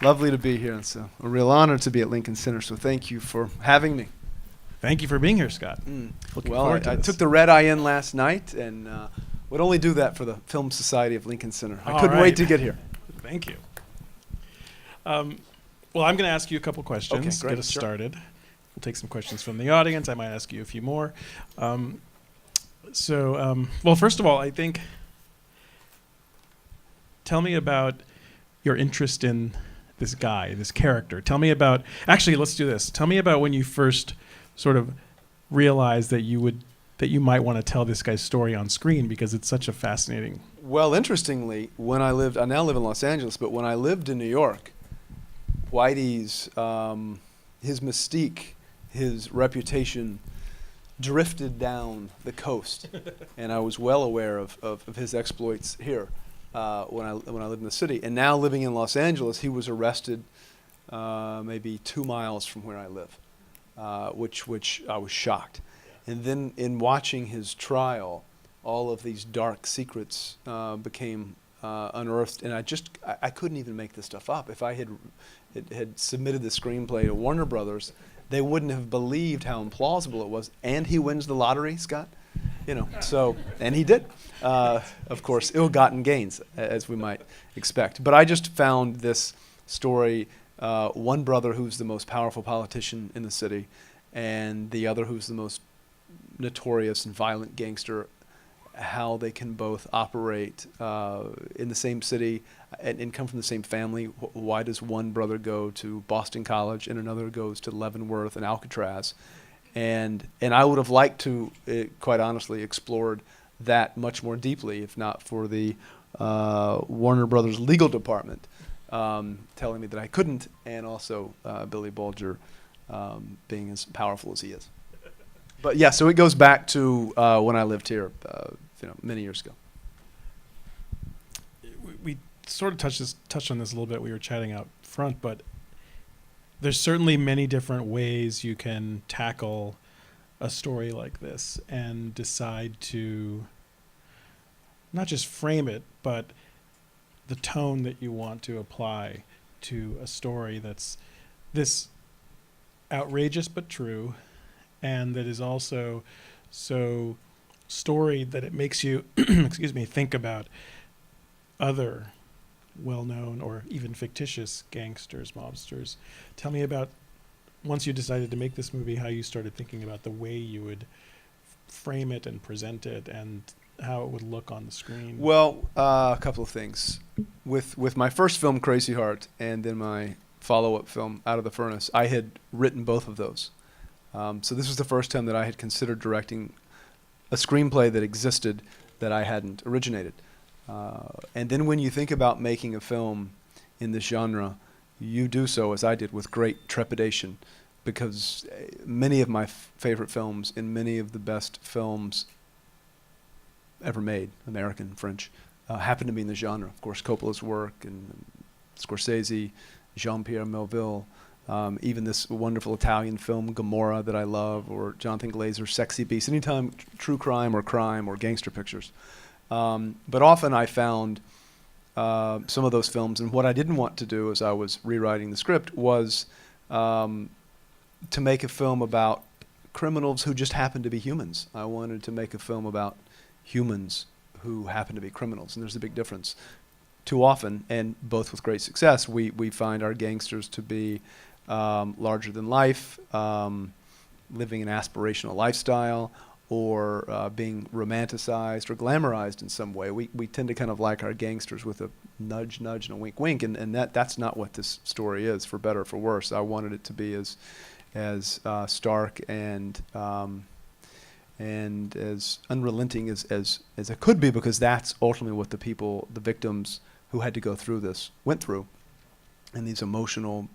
Lovely to be here. It's a real honor to be at Lincoln Center, so thank you for having me. Thank you for being here, Scott. Well, I took the red eye in last night and would only do that for the Film Society of Lincoln Center. I couldn't wait to get here. Thank you. Well, I'm going to ask you a couple questions to get us started. We'll take some questions from the audience. I might ask you a few more. Well, first of all, I think, tell me about your interest in this guy, this character. Tell me about, actually, let's do this. Tell me about when you first sort of realized that you might want to tell this guy's story on screen, because it's such a fascinating. Well, interestingly, I now live in Los Angeles, but when I lived in New York, Whitey's, his mystique, his reputation drifted down the coast, and I was well aware of his exploits here when I lived in the city. And now living in Los Angeles, he was arrested maybe 2 miles from where I live, which I was shocked. And then in watching his trial, all of these dark secrets became unearthed, and I couldn't even make this stuff up. If I had submitted the screenplay to Warner Brothers, they wouldn't have believed how implausible it was. And he wins the lottery, Scott, so, and he did. Of course, ill-gotten gains, as we might expect. But I just found this story, one brother who's the most powerful politician in the city, and the other who's the most notorious and violent gangster, how they can both operate in the same city and come from the same family. Why does one brother go to Boston College and another goes to Leavenworth and Alcatraz? And I would have liked to, quite honestly, explored that much more deeply, if not for the Warner Brothers legal department telling me that I couldn't, and also Billy Bulger being as powerful as he is. But yeah, so it goes back to when I lived here, many years ago. We sort of touched on this a little bit. We were chatting out front, but there's certainly many different ways you can tackle a story like this and decide to not just frame it, but the tone that you want to apply to a story that's this outrageous but true, and that is also so storied that it makes you think about other well-known or even fictitious gangsters, mobsters. Tell me about, once you decided to make this movie, how you started thinking about the way you would frame it and present it and how it would look on the screen. Well, a couple of things. With my first film, Crazy Heart, and then my follow-up film, Out of the Furnace, I had written both of those. So this was the first time that I had considered directing a screenplay that existed that I hadn't originated. And then when you think about making a film in this genre, you do so, as I did, with great trepidation, because many of my favorite films and many of the best films ever made, American, French, happen to be in the genre. Of course, Coppola's work, and Scorsese, Jean-Pierre Melville, even this wonderful Italian film, Gomorrah, that I love, or Jonathan Glazer's Sexy Beast, anytime true crime or gangster pictures. But often I found some of those films, and what I didn't want to do as I was rewriting the script was to make a film about criminals who just happen to be humans. I wanted to make a film about humans who happen to be criminals, and there's a big difference. Too often, and both with great success, we find our gangsters to be larger than life, living an aspirational lifestyle, or being romanticized or glamorized in some way. We tend to kind of like our gangsters with a nudge, nudge, and a wink, wink, and that's not what this story is, for better or for worse. I wanted it to be as stark and as unrelenting as it could be, because that's ultimately what the victims who had to go through this went through, and these emotional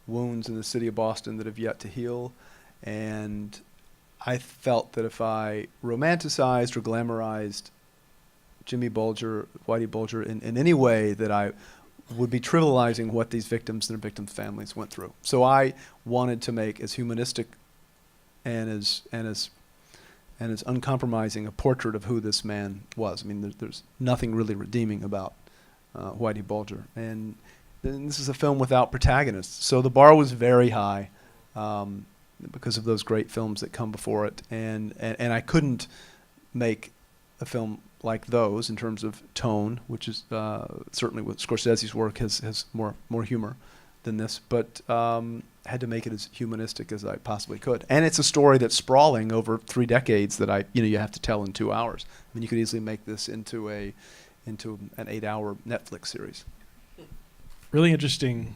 wounds in the city of Boston that have yet to heal. And I felt that if I romanticized or glamorized Jimmy Bulger, Whitey Bulger, in any way, that I would be trivializing what these victims and their victims' families went through. So I wanted to make as humanistic and as uncompromising a portrait of who this man was. I mean, there's nothing really redeeming about Whitey Bulger, and and this is a film without protagonists. So the bar was very high because of those great films that come before it. And I couldn't make a film like those in terms of tone, which is certainly with Scorsese's work has more humor than this, but had to make it as humanistic as I possibly could. And it's a story that's sprawling over 3 decades that you have to tell in 2 hours. I mean, you could easily make this into an 8-hour Netflix series. Really interesting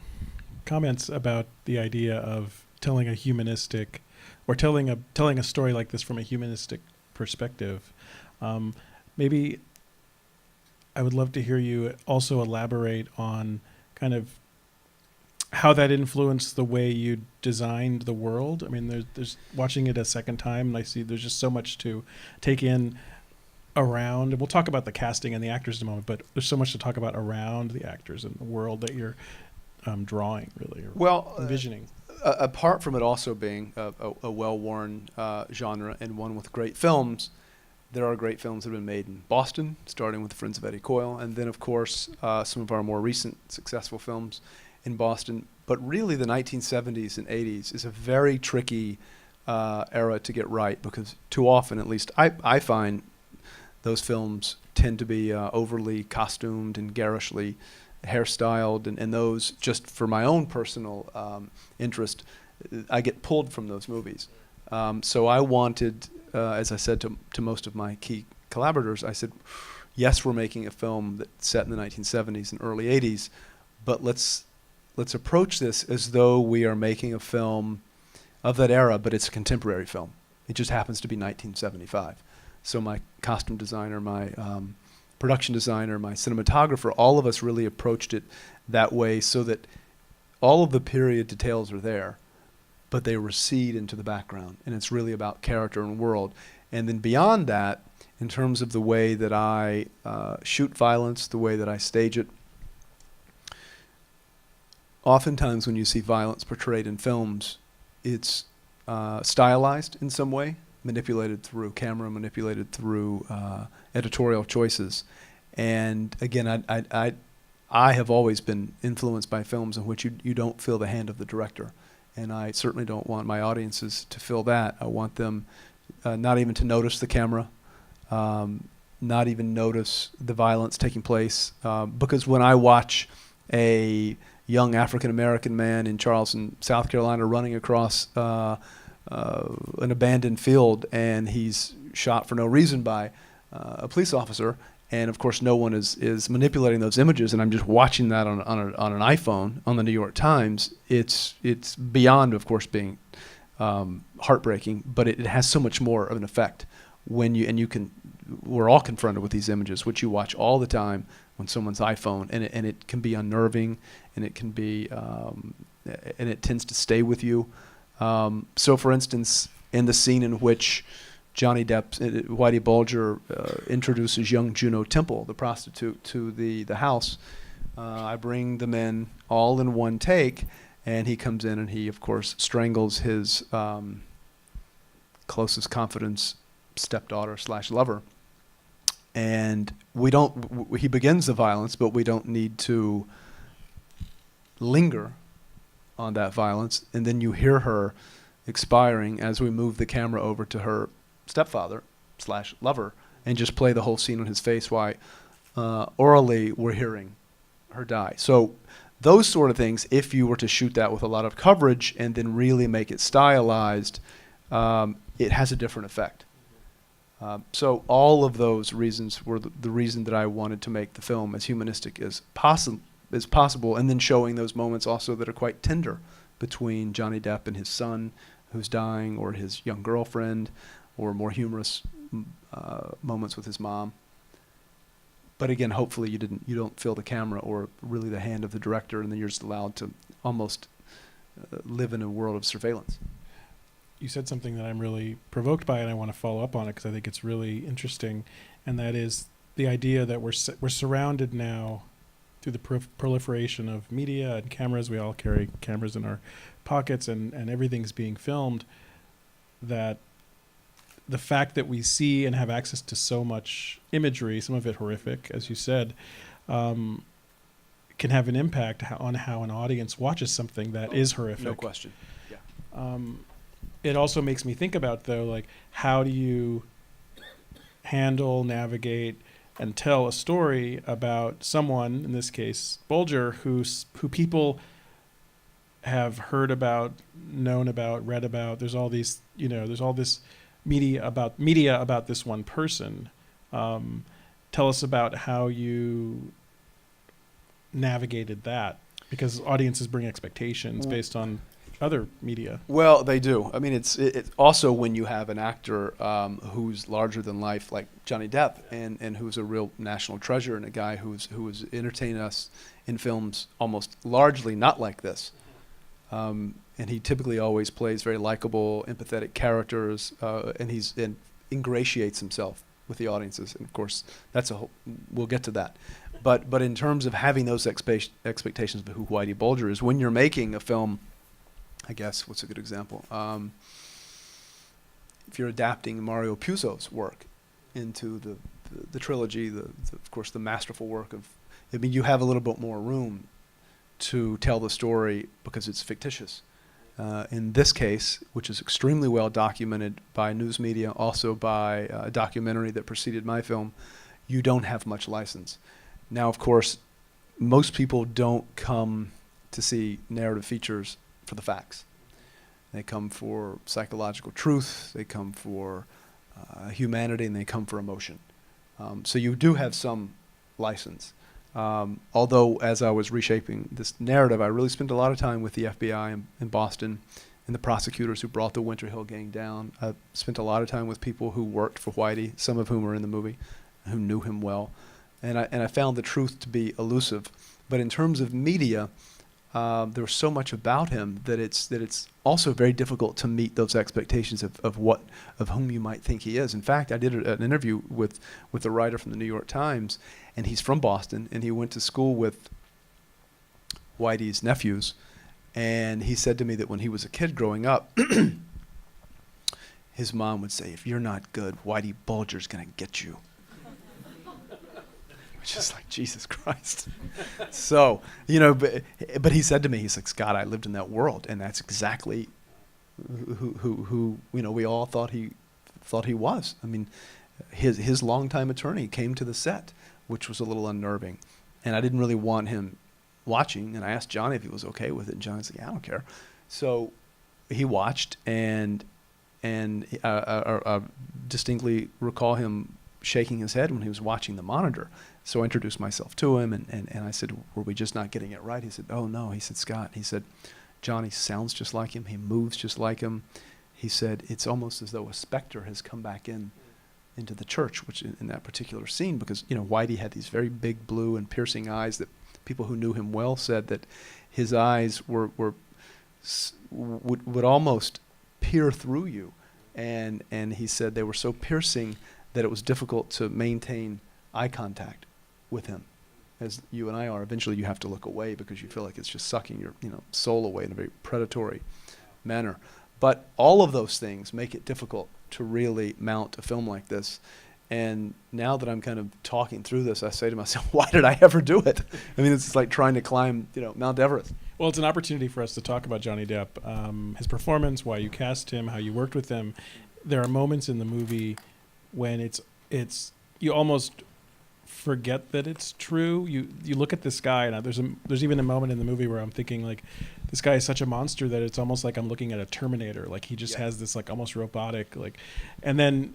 comments about the idea of telling a humanistic, or telling a story like this from a humanistic perspective. Maybe I would love to hear you also elaborate on kind of how that influenced the way you designed the world. I mean, there's watching it a second time, and I see there's just so much to take in around, and we'll talk about the casting and the actors in a moment, but there's so much to talk about around the actors and the world that you're drawing, really, or envisioning. Apart from it also being a well-worn genre and one with great films, there are great films that have been made in Boston, starting with Friends of Eddie Coyle, and then, of course, some of our more recent successful films in Boston. But really, the 1970s and 80s is a very tricky era to get right, because too often, at least I find, those films tend to be overly costumed and garishly hairstyled, and those, just for my own personal interest, I get pulled from those movies. So I wanted, as I said to most of my key collaborators, I said, yes, we're making a film that's set in the 1970s and early 80s, but let's approach this as though we are making a film of that era, but it's a contemporary film. It just happens to be 1975. So my costume designer, my production designer, my cinematographer, all of us really approached it that way, so that all of the period details are there, but they recede into the background, and it's really about character and world. And then beyond that, in terms of the way that I shoot violence, the way that I stage it, oftentimes when you see violence portrayed in films, it's stylized in some way, manipulated through camera, manipulated through editorial choices. And again, I have always been influenced by films in which you don't feel the hand of the director. And I certainly don't want my audiences to feel that. I want them not even to notice the camera, not even notice the violence taking place. Because when I watch a young African-American man in Charleston, South Carolina, running across an abandoned field, and he's shot for no reason by a police officer, and of course no one is manipulating those images, and I'm just watching that on an iPhone on the New York Times, it's beyond, of course, being heartbreaking, but it has so much more of an effect when we're all confronted with these images, which you watch all the time on someone's iPhone, and it can be unnerving, and it can be and it tends to stay with you. So, for instance, in the scene in which Johnny Depp, Whitey Bulger, introduces young Juno Temple, the prostitute, to the house, I bring them in all in one take, and he comes in and he, of course, strangles his closest confidence stepdaughter/lover. And he begins the violence, but we don't need to linger on that violence. And then you hear her expiring as we move the camera over to her stepfather/lover and just play the whole scene on his face while orally we're hearing her die. So those sort of things, if you were to shoot that with a lot of coverage and then really make it stylized, it has a different effect. So all of those reasons were the reason that I wanted to make the film as humanistic as possible, and then showing those moments also that are quite tender between Johnny Depp and his son who's dying, or his young girlfriend, or more humorous moments with his mom. But again, hopefully you don't feel the camera or really the hand of the director, and then you're just allowed to almost live in a world of surveillance. You said something that I'm really provoked by, and I want to follow up on it because I think it's really interesting, and that is the idea that we're surrounded now through the proliferation of media and cameras. We all carry cameras in our pockets, and everything's being filmed, that the fact that we see and have access to so much imagery, some of it horrific, as you said, can have an impact on how an audience watches something that is horrific. No question. Yeah. It also makes me think about, though, like, how do you handle, navigate, and tell a story about someone, in this case Bulger, who people have heard about, known about, read about. There's all these, there's all this media about this one person. Tell us about how you navigated that, because audiences bring expectations based on other media. Well, they do. I mean, it's also when you have an actor who's larger than life, like Johnny Depp, and who's a real national treasure, and a guy who has entertained us in films almost largely not like this. And he typically always plays very likable, empathetic characters, and ingratiates himself with the audiences. And of course, we'll get to that. But in terms of having those expectations of who Whitey Bulger is, when you're making a film, I guess, what's a good example? If you're adapting Mario Puzo's work into the trilogy, of course, the masterful work of, I mean, you have a little bit more room to tell the story because it's fictitious. In this case, which is extremely well documented by news media, also by a documentary that preceded my film, you don't have much license. Now, of course, most people don't come to see narrative features for the facts. They come for psychological truth, they come for humanity, and they come for emotion. So you do have some license. Although, as I was reshaping this narrative, I really spent a lot of time with the FBI in Boston and the prosecutors who brought the Winter Hill Gang down. I spent a lot of time with people who worked for Whitey, some of whom are in the movie, who knew him well. And I found the truth to be elusive. But in terms of media, there was so much about him that it's also very difficult to meet those expectations of whom you might think he is. In fact, I did an interview with a writer from the New York Times, and he's from Boston, and he went to school with Whitey's nephews, and he said to me that when he was a kid growing up, his mom would say, "If you're not good, Whitey Bulger's gonna get you." Just like, Jesus Christ. So, but he said to me, he's like, "Scott, I lived in that world, and that's exactly who we all thought he was." I mean, his longtime attorney came to the set, which was a little unnerving, and I didn't really want him watching. And I asked Johnny if he was okay with it, and Johnny's like, "Yeah, I don't care." So he watched, and I distinctly recall him shaking his head when he was watching the monitor. So I introduced myself to him, and I said, "Were we just not getting it right?" He said, "Oh, no." He said, "Scott," he said, "Johnny sounds just like him. He moves just like him." He said, "It's almost as though a specter has come back into the church," which in that particular scene, because, Whitey had these very big blue and piercing eyes that people who knew him well said that his eyes would almost peer through you. And he said they were so piercing that it was difficult to maintain eye contact with him, as you and I are. Eventually you have to look away because you feel like it's just sucking your soul away in a very predatory manner. But all of those things make it difficult to really mount a film like this. And now that I'm kind of talking through this, I say to myself, why did I ever do it? I mean, it's like trying to climb Mount Everest. Well, it's an opportunity for us to talk about Johnny Depp, his performance, why you cast him, how you worked with him. There are moments in the movie when it's you almost forget that it's true. You look at this guy, and there's even a moment in the movie where I'm thinking, like, this guy is such a monster that it's almost like I'm looking at a Terminator. Like, he just has this, like, almost robotic, like, and then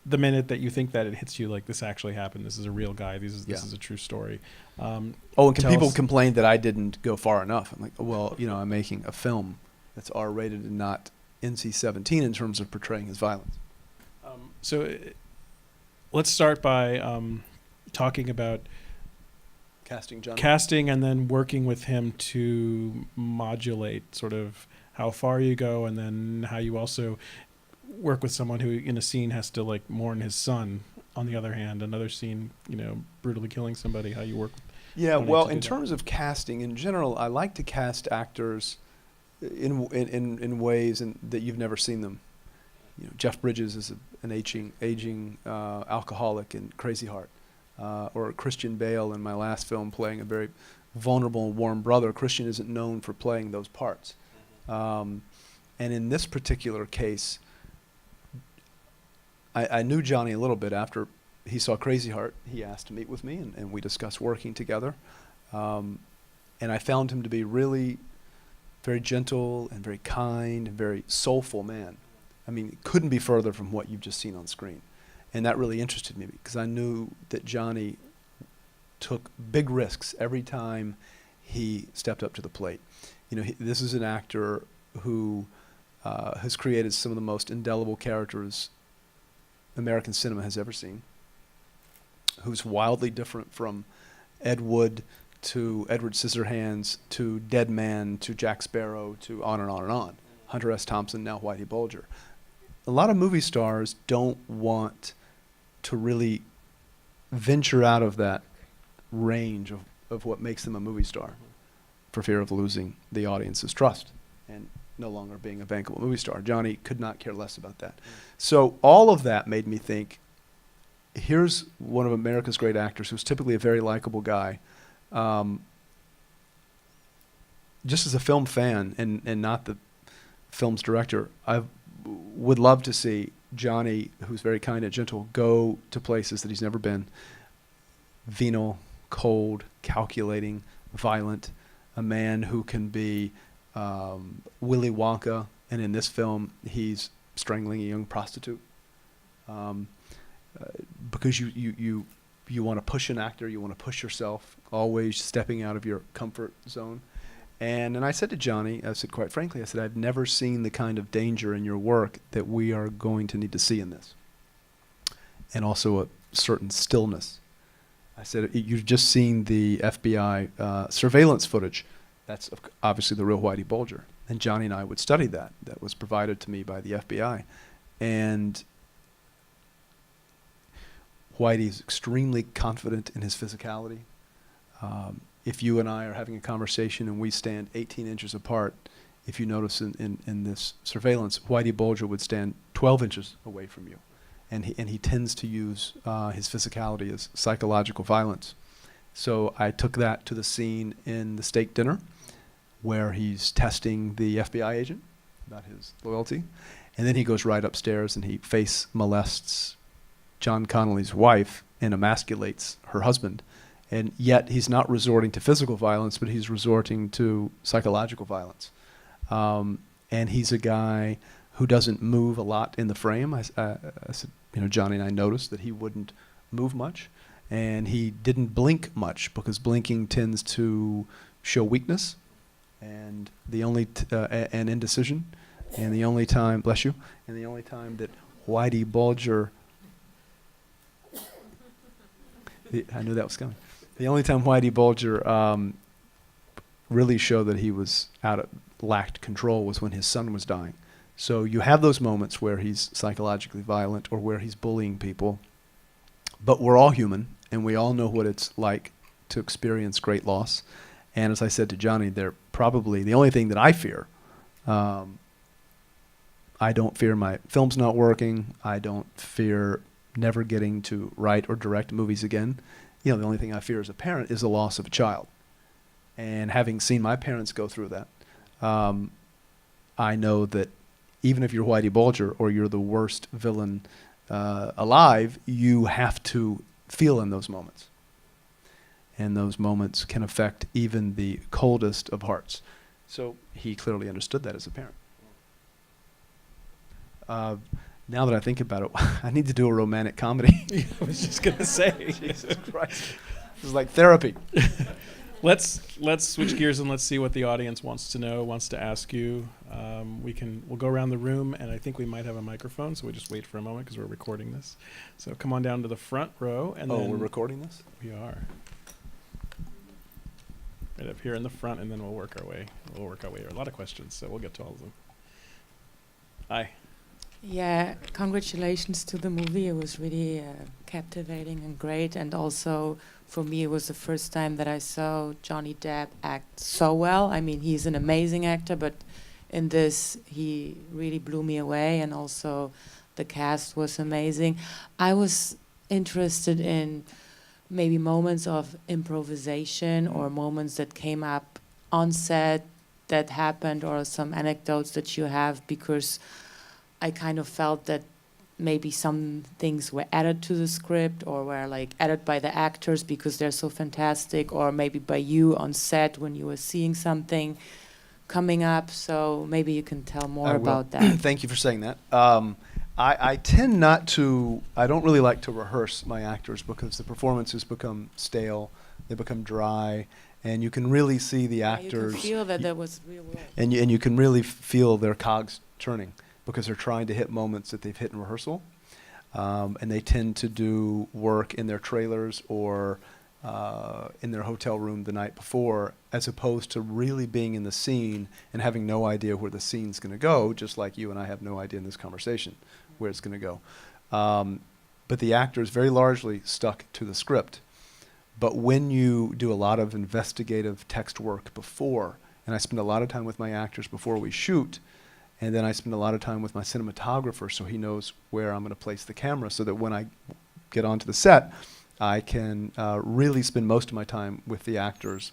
the minute that you think that, it hits you like, this actually happened. This is a real guy. This is a true story. And people complained that I didn't go far enough. I'm like, well, I'm making a film that's R-rated and not NC-17 in terms of portraying his violence. So let's start by talking about casting and then working with him to modulate sort of how far you go, and then how you also work with someone who in a scene has to, like, mourn his son. On the other hand, another scene, brutally killing somebody, how you work. Yeah, well, in terms of casting in general, I like to cast actors in ways that you've never seen them. Jeff Bridges is an aging alcoholic in Crazy Heart, or Christian Bale in my last film playing a very vulnerable and warm brother. Christian isn't known for playing those parts. And in this particular case, I knew Johnny a little bit. After he saw Crazy Heart, he asked to meet with me, and we discussed working together. And I found him to be really very gentle and very kind and very soulful man. I mean, it couldn't be further from what you've just seen on screen. And that really interested me because I knew that Johnny took big risks every time he stepped up to the plate. You know, this is an actor who has created some of the most indelible characters American cinema has ever seen, who's wildly different from Ed Wood to Edward Scissorhands to Dead Man to Jack Sparrow to on and on and on. Hunter S. Thompson, now Whitey Bulger. A lot of movie stars don't want to really venture out of that range of what makes them a movie star for fear of losing the audience's trust and no longer being a bankable movie star. Johnny could not care less about that. So all of that made me think, here's one of America's great actors who's typically a very likable guy. Just as a film fan and not the film's director, I would love to see Johnny, who's very kind and gentle, go to places that he's never been. Venal, cold, calculating, violent, a man who can be Willy Wonka, and in this film he's strangling a young prostitute. Because you want to push an actor, you want to push yourself, always stepping out of your comfort zone. And I said to Johnny, I said, quite frankly, I said, I've never seen the kind of danger in your work that we are going to need to see in this. And also a certain stillness. I said, you've just seen the FBI surveillance footage. That's obviously the real Whitey Bulger. And Johnny and I would study that. That was provided to me by the FBI. And Whitey is extremely confident in his physicality. If you and I are having a conversation and we stand 18 inches apart, if you notice in this surveillance, Whitey Bulger would stand 12 inches away from you. And he tends to use his physicality as psychological violence. So I took that to the scene in the steak dinner where he's testing the FBI agent about his loyalty. And then he goes right upstairs and he face molests John Connolly's wife and emasculates her husband. And yet he's not resorting to physical violence, but he's resorting to psychological violence. And he's a guy who doesn't move a lot in the frame. I said, Johnny and I noticed that he wouldn't move much. And he didn't blink much because blinking tends to show weakness and and indecision. And the only time, bless you, and the only time that Whitey Bulger, I knew that was coming. The only time Whitey Bulger really showed that he was lacked control was when his son was dying. So you have those moments where he's psychologically violent or where he's bullying people. But we're all human, and we all know what it's like to experience great loss. And as I said to Johnny, they're probably the only thing that I fear. I don't fear my film's not working. I don't fear never getting to write or direct movies again. The only thing I fear as a parent is the loss of a child. And having seen my parents go through that, I know that even if you're Whitey Bulger or you're the worst villain alive, you have to feel in those moments. And those moments can affect even the coldest of hearts. So he clearly understood that as a parent. Now that I think about it, I need to do a romantic comedy. I was just going to say. Jesus Christ. This is like therapy. Let's switch gears and let's see what the audience wants to know, wants to ask you. We'll go around the room, and I think we might have a microphone, so we'll just wait for a moment because we're recording this. So come on down to the front row. And then we're recording this? We are. Right up here in the front, and then we'll work our way. There are a lot of questions, so we'll get to all of them. Hi. Yeah, congratulations to the movie. It was really captivating and great. And also, for me, it was the first time that I saw Johnny Depp act so well. I mean, he's an amazing actor, but in this, he really blew me away. And also, the cast was amazing. I was interested in maybe moments of improvisation or moments that came up on set that happened, or some anecdotes that you have, because I kind of felt that maybe some things were added to the script or were like added by the actors because they're so fantastic, or maybe by you on set when you were seeing something coming up. So maybe you can tell more I will. about that. Thank you for saying that. I tend not to, I don't really like to rehearse my actors because the performances become stale, they become dry, and you can really see the actors. You can feel that there was real work. And you can really feel their cogs turning because they're trying to hit moments that they've hit in rehearsal. And they tend to do work in their trailers or in their hotel room the night before, as opposed to really being in the scene and having no idea where the scene's going to go, just like you and I have no idea in this conversation where it's going to go. But the actors very largely stuck to the script. But when you do a lot of investigative text work before, and I spend a lot of time with my actors before we shoot, and then I spend a lot of time with my cinematographer so he knows where I'm going to place the camera, so that when I get onto the set, I can really spend most of my time with the actors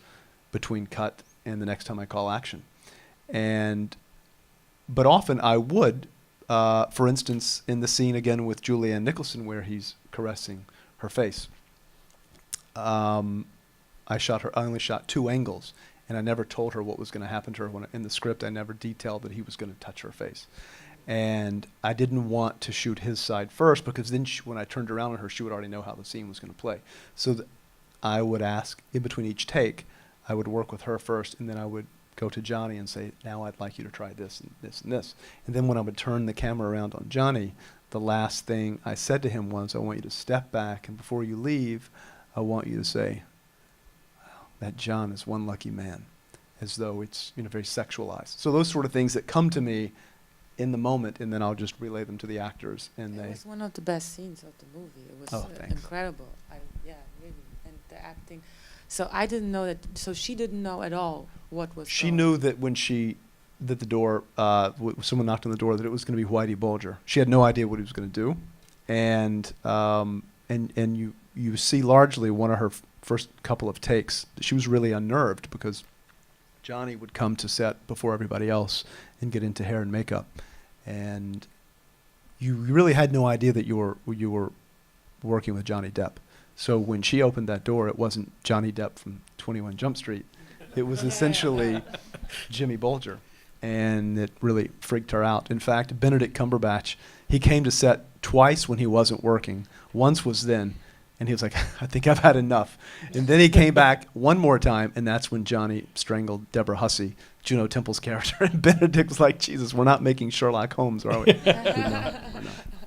between cut and the next time I call action. But often I would, for instance, in the scene again with Julianne Nicholson where he's caressing her face, I only shot 2 angles, and I never told her what was going to happen to her. In the script, I never detailed that he was going to touch her face. And I didn't want to shoot his side first, because then when I turned around on her, she would already know how the scene was going to play. So I would ask, in between each take, I would work with her first, and then I would go to Johnny and say, now I'd like you to try this and this and this. And then when I would turn the camera around on Johnny, the last thing I said to him was, I want you to step back, and before you leave, I want you to say, wow, that John is one lucky man, as though it's very sexualized. So those sort of things that come to me in the moment, and then I'll just relay them to the actors. And It was one of the best scenes of the movie. It was thanks. incredible. Yeah, really. And the acting. So I didn't know that. So she didn't know at all what was She going. knew that when that the door, someone knocked on the door, that it was going to be Whitey Bulger. She had no idea what he was going to do. And you see largely one of her first couple of takes, she was really unnerved because Johnny would come to set before everybody else and get into hair and makeup. And you really had no idea that you were working with Johnny Depp. So when she opened that door, it wasn't Johnny Depp from 21 Jump Street. It was essentially Jimmy Bulger. And it really freaked her out. In fact, Benedict Cumberbatch, he came to set twice when he wasn't working. Once was then, and he was like, I think I've had enough. And then he came back one more time, and that's when Johnny strangled Deborah Hussey, Juno Temple's character. And Benedict was like, Jesus, we're not making Sherlock Holmes, are we? We're not.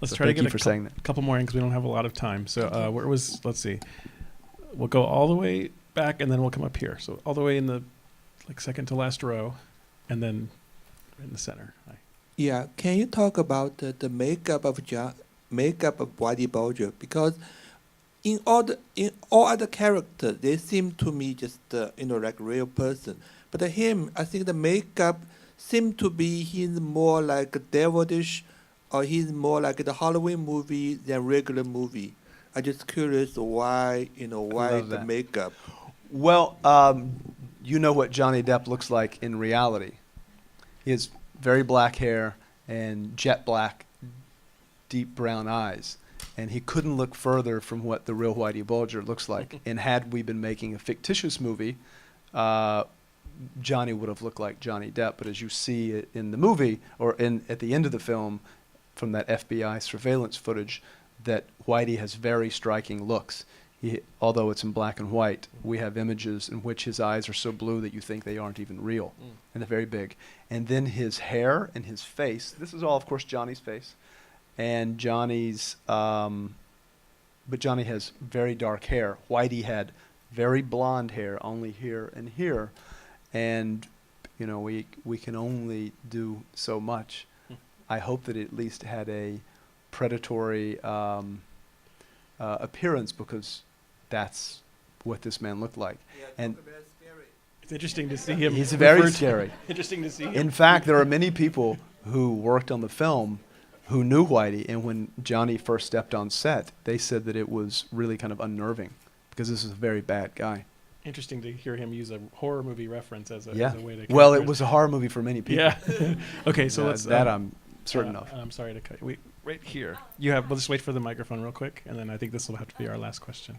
Let's So try to thank you get for saying that. a couple more in because we don't have a lot of time. So let's see. We'll go all the way back, and then we'll come up here. So all the way in the second to last row, and then in the center. Hi. Yeah, can you talk about the makeup of Whitey Bulger? Because in all other characters, they seem to me just like real person. But him, I think the makeup seemed to be he's more like devilish, or he's more like the Halloween movie than regular movie. I'm just curious why why the that. makeup. Well, you know what Johnny Depp looks like in reality. He has very black hair and jet black, deep brown eyes. And he couldn't look further from what the real Whitey Bulger looks like. And had we been making a fictitious movie, Johnny would have looked like Johnny Depp. But as you see it in the movie, or at the end of the film, from that FBI surveillance footage, that Whitey has very striking looks. Although it's in black and white, we have images in which his eyes are so blue that you think they aren't even real. And they're very big. And then his hair and his face, this is all, of course, Johnny's face. And Johnny's, but Johnny has very dark hair. Whitey had very blonde hair, only here and here. And, we can only do so much. I hope that it at least had a predatory appearance, because that's what this man looked like. And It's interesting to see him. he's very referred to- scary. Interesting to see him. In fact, there are many people who worked on the film who knew Whitey, and when Johnny first stepped on set, they said that it was really kind of unnerving because this is a very bad guy. Interesting to hear him use a horror movie reference as a way to. Well, it characterize- was a horror movie for many people. Yeah. Okay, so let's. I'm certain of. I'm sorry to cut. Wait, right here. We'll just wait for the microphone real quick, and then I think this will have to be our last question.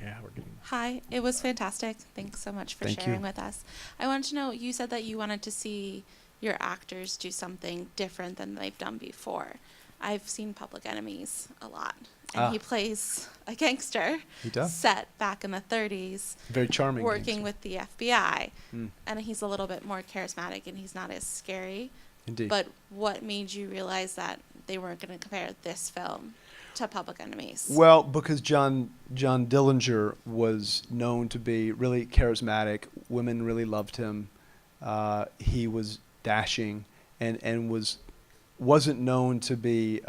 Yeah, we're getting. Hi, it was fantastic. Thanks so much for Thank sharing you. with us. I wanted to know, you said that you wanted to see your actors do something different than they've done before. I've seen Public Enemies a lot, and he plays a gangster He does. set back in the 30s, Very charming. working gangster. with the FBI, Mm, and he's a little bit more charismatic and he's not as scary. indeed. But what made you realize that they weren't going to compare this film to Public Enemies? Well, because John Dillinger was known to be really charismatic. Women really loved him. He was dashing and wasn't known to be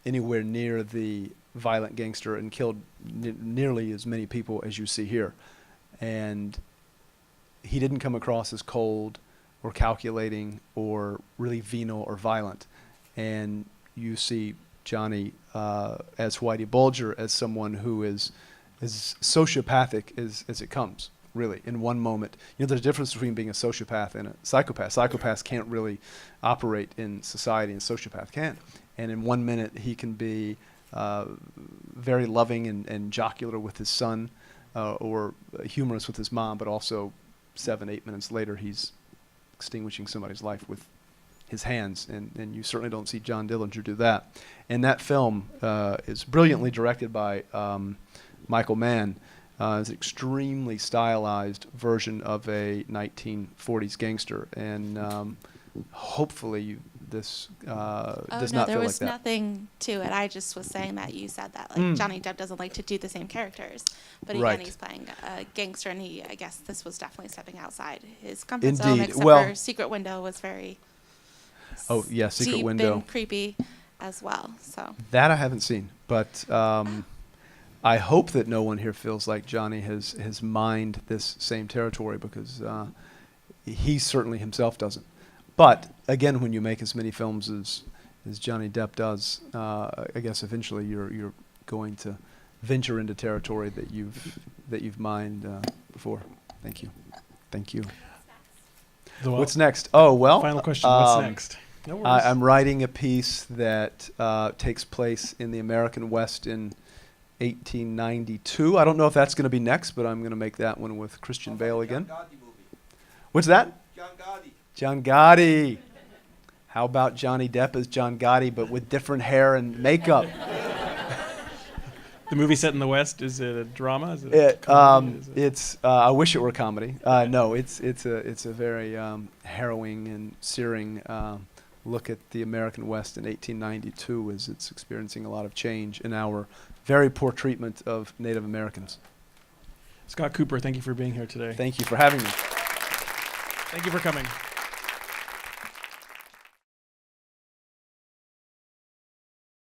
anywhere near the violent gangster and killed nearly as many people as you see here. And he didn't come across as cold or calculating or really venal or violent. And you see Johnny as Whitey Bulger as someone who is as sociopathic as it comes, really, in one moment. You know, there's a difference between being a sociopath and a psychopath. Psychopaths can't really operate in society, and sociopath can. And in 1 minute, he can be very loving and jocular with his son, or humorous with his mom, but also 7-8 minutes later, he's extinguishing somebody's life with his hands, and you certainly don't see John Dillinger do that. And that film is brilliantly directed by Michael Mann. It's an extremely stylized version of a 1940s gangster, and hopefully this does not there feel was like that. nothing to it. I just was saying that you said that, like, Johnny Depp doesn't like to do the same characters, but Right. again, he's playing a gangster, and I guess this was definitely stepping outside his comfort zone. Indeed. Except Well- for Secret Window was very Oh, yeah, Secret deep Window. and creepy as well. So That I haven't seen, but I hope that no one here feels like Johnny has mined this same territory, because he certainly himself doesn't. But again, when you make as many films as Johnny Depp does, I guess eventually you're going to venture into territory that you've mined before. Thank you. What's next? Oh, well. Final question. What's next? No worries. I'm writing a piece that takes place in the American West in 1892. I don't know if that's going to be next, but I'm going to make that one with Christian Bale again. What's that? John Gotti. How about Johnny Depp as John Gotti, but with different hair and makeup? The movie set in the West, is it a drama? Is it a comedy? Is it- It's. I wish it were comedy. No, it's a very harrowing and searing look at the American West in 1892 as it's experiencing a lot of change in our very poor treatment of Native Americans. Scott Cooper, thank you for being here today. Thank you for having me. Thank you for coming.